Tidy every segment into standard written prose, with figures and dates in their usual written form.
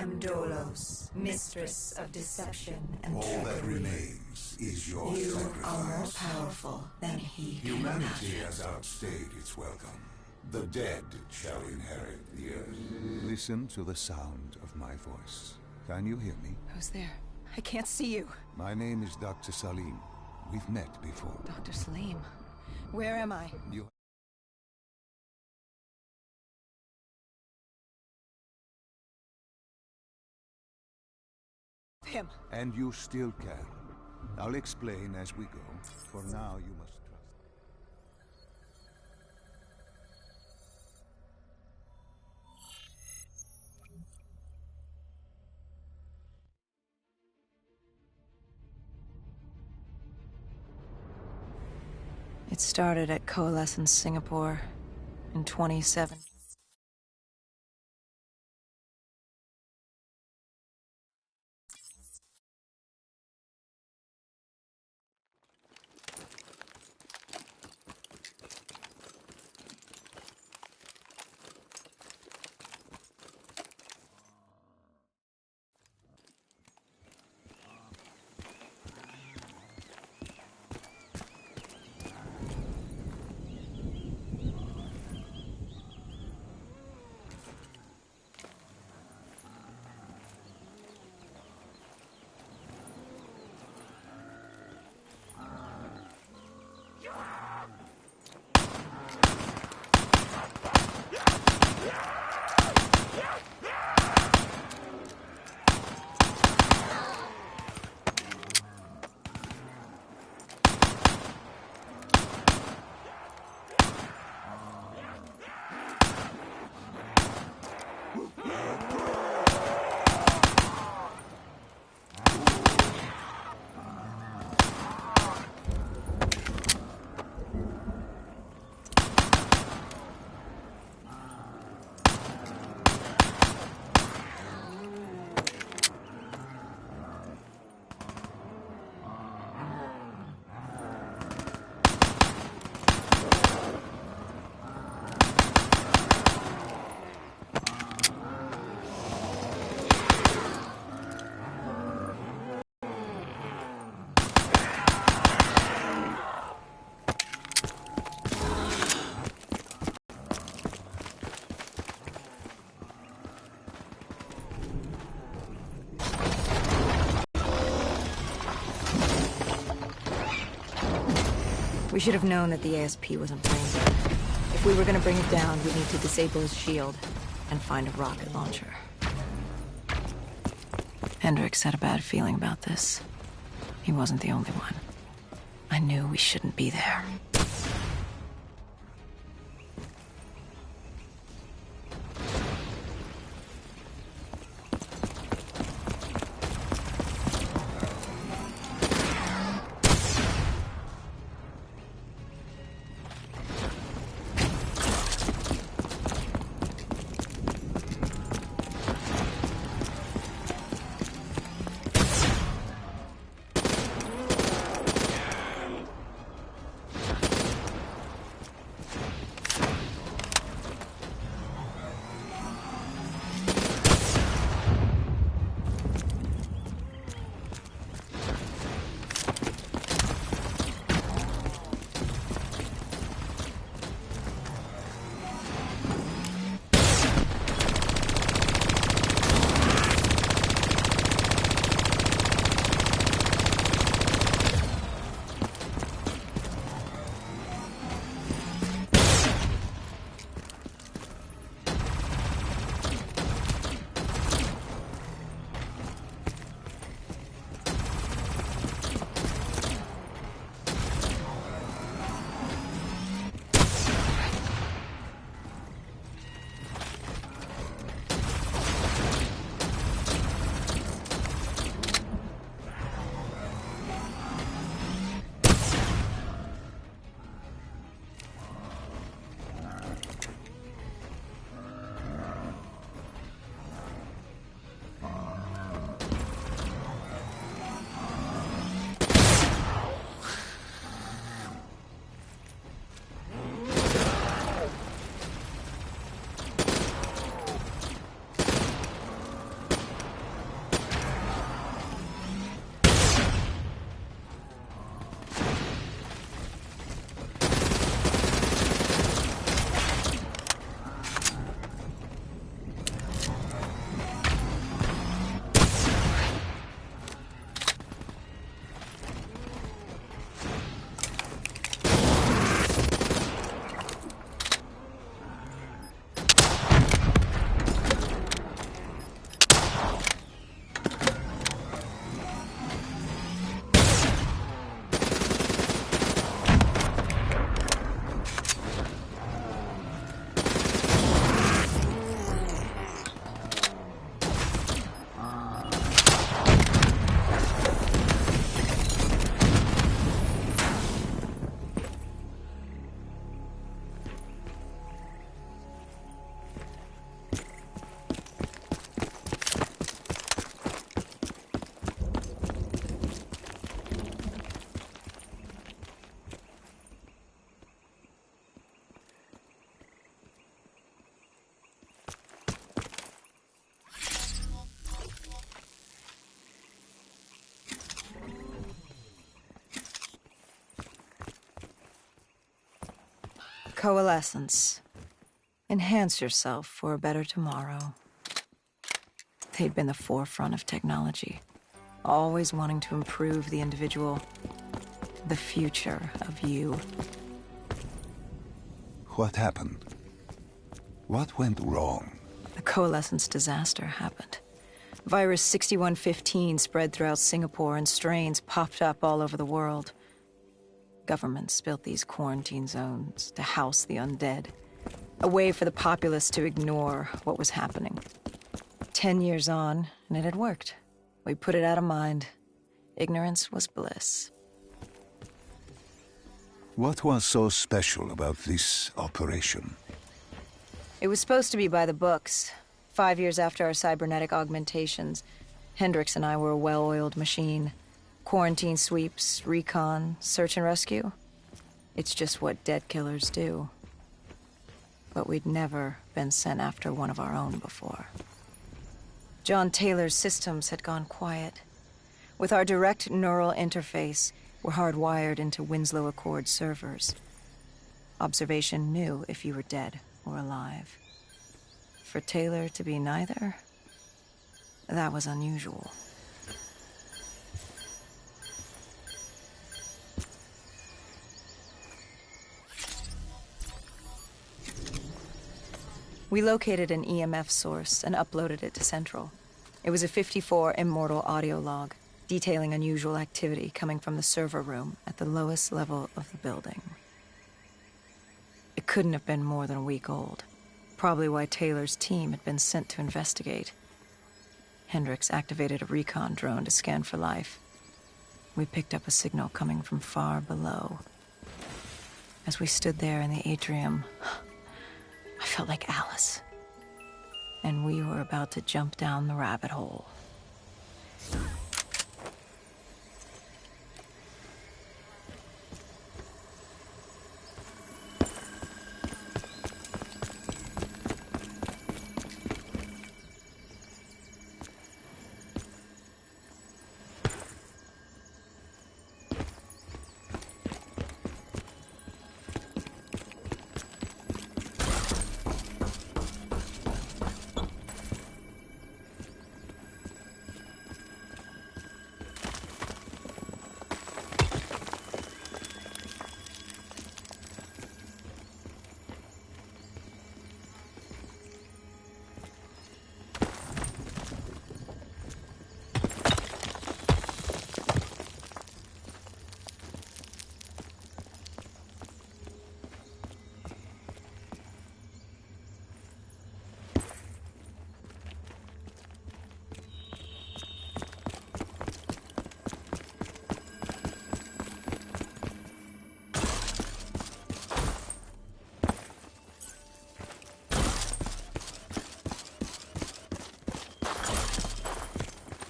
am Dolos, mistress of deception and All that trickery. remains is your You sacrifice. are more powerful than he can Humanity imagine. has outstayed its welcome. The dead shall inherit the earth. Listen to the sound of my voice. Can you hear me? Who's there? I can't see you. My name is Dr. Salim. We've met before. Dr. Salim. Where am I? You... Him. And you still can. I'll explain as we go. For now, you must trust. It started at Coalescence Singapore in 2017. We should have known that the ASP wasn't playing good. If we were gonna bring it down, we'd need to disable his shield and find a rocket launcher. Hendricks had a bad feeling about this. He wasn't the only one. I knew we shouldn't be there. Coalescence. Enhance yourself for a better tomorrow. They'd been the forefront of technology, always wanting to improve the individual, the future of you. What happened? What went wrong? The Coalescence disaster happened. Virus 6115 spread throughout Singapore and strains popped up all over the world. Governments built these quarantine zones to house the undead. A way for the populace to ignore what was happening. 10 years on, and it had worked. We put it out of mind. Ignorance was bliss. What was so special about this operation? It was supposed to be by the books. 5 years after our cybernetic augmentations, Hendricks and I were a well-oiled machine. Quarantine sweeps, recon, search and rescue. It's just what dead killers do. But we'd never been sent after one of our own before. John Taylor's systems had gone quiet. With our direct neural interface, we're hardwired into Winslow Accord servers. Observation knew if you were dead or alive. For Taylor to be neither, that was unusual. We located an EMF source and uploaded it to Central. It was a 54 immortal audio log, detailing unusual activity coming from the server room at the lowest level of the building. It couldn't have been more than a week old. Probably why Taylor's team had been sent to investigate. Hendricks activated a recon drone to scan for life. We picked up a signal coming from far below. As we stood there in the atrium, I felt like Alice. And we were about to jump down the rabbit hole.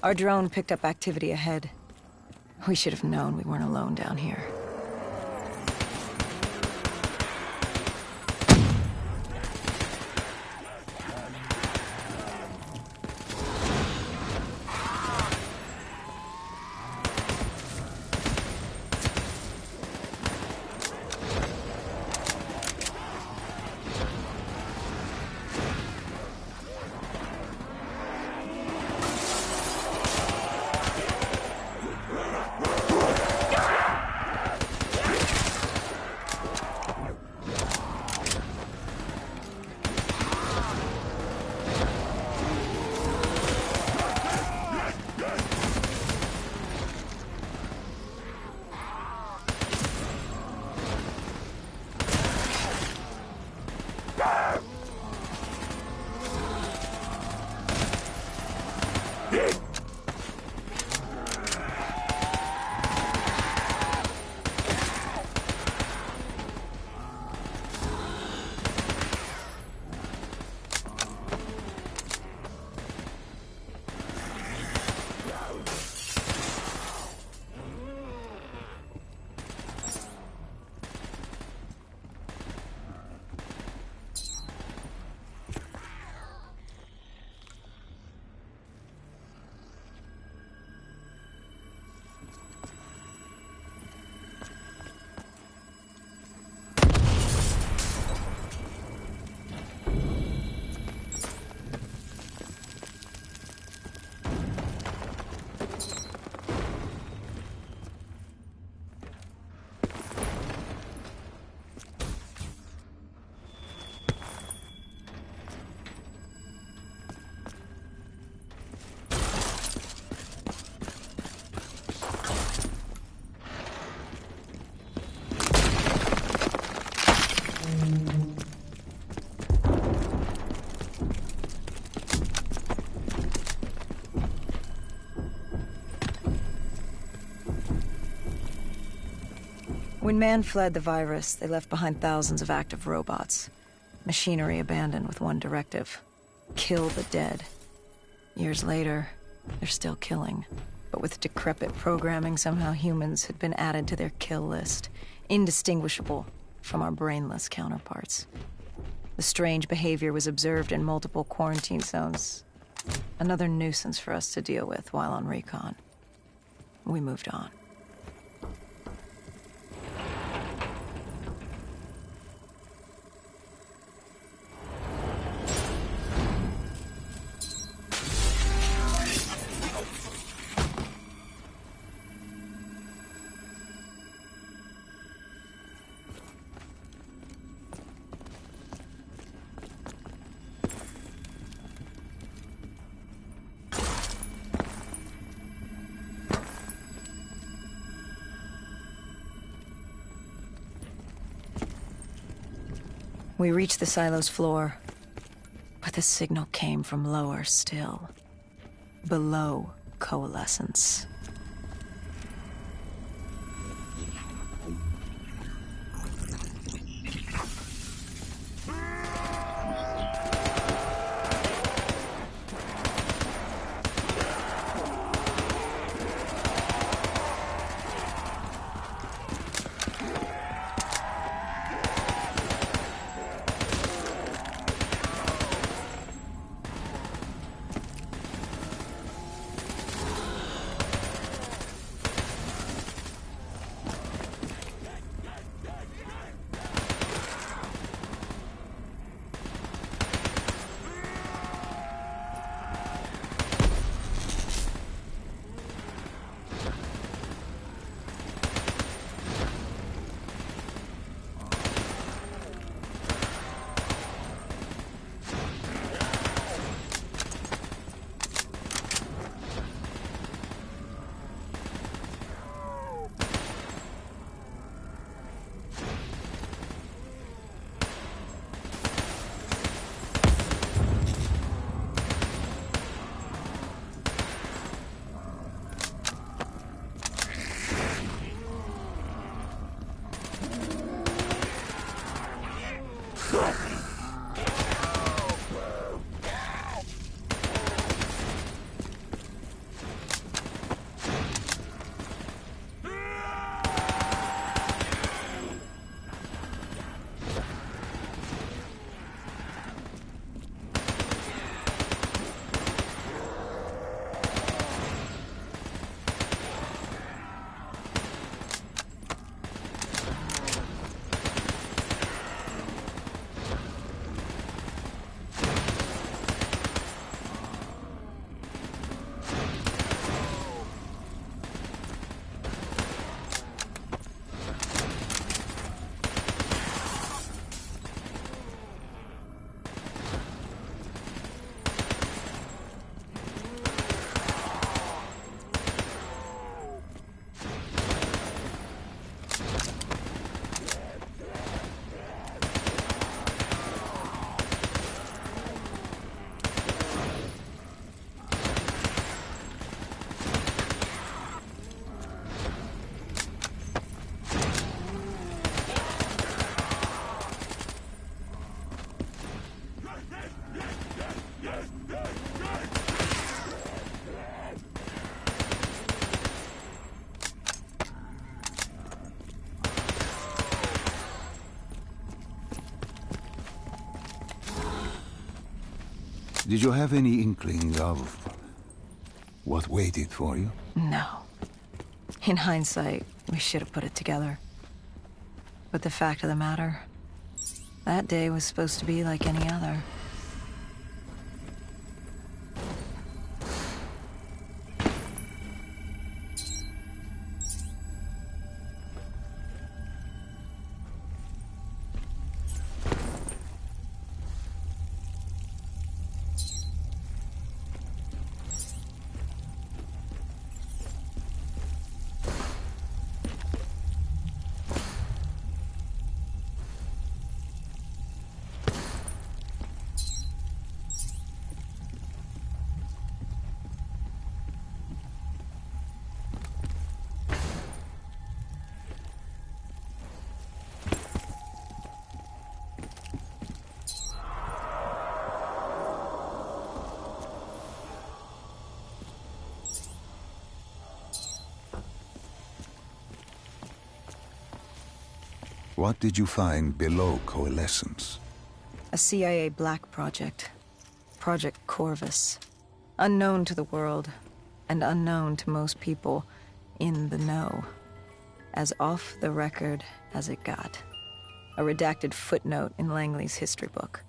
Our drone picked up activity ahead. We should have known we weren't alone down here. When man fled the virus, they left behind thousands of active robots. Machinery abandoned with one directive: kill the dead. Years later, they're still killing. But with decrepit programming, somehow humans had been added to their kill list, indistinguishable from our brainless counterparts. The strange behavior was observed in multiple quarantine zones. Another nuisance for us to deal with while on recon. We moved on. We reached the silo's floor, but the signal came from lower still, below coalescence. Did you have any inkling of what waited for you? No. In hindsight, we should have put it together. But the fact of the matter, that day was supposed to be like any other. What did you find below Coalescence? A CIA black project. Project Corvus. Unknown to the world, and unknown to most people in the know. As off the record as it got. A redacted footnote in Langley's history book.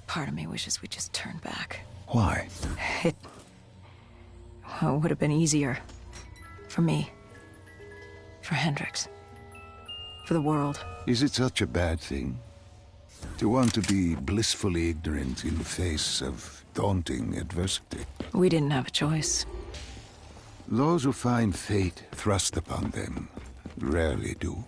Part of me wishes we just turned back. Why? It would have been easier. For me. For Hendricks. For the world. Is it such a bad thing? To want to be blissfully ignorant in the face of daunting adversity? We didn't have a choice. Those who find fate thrust upon them rarely do.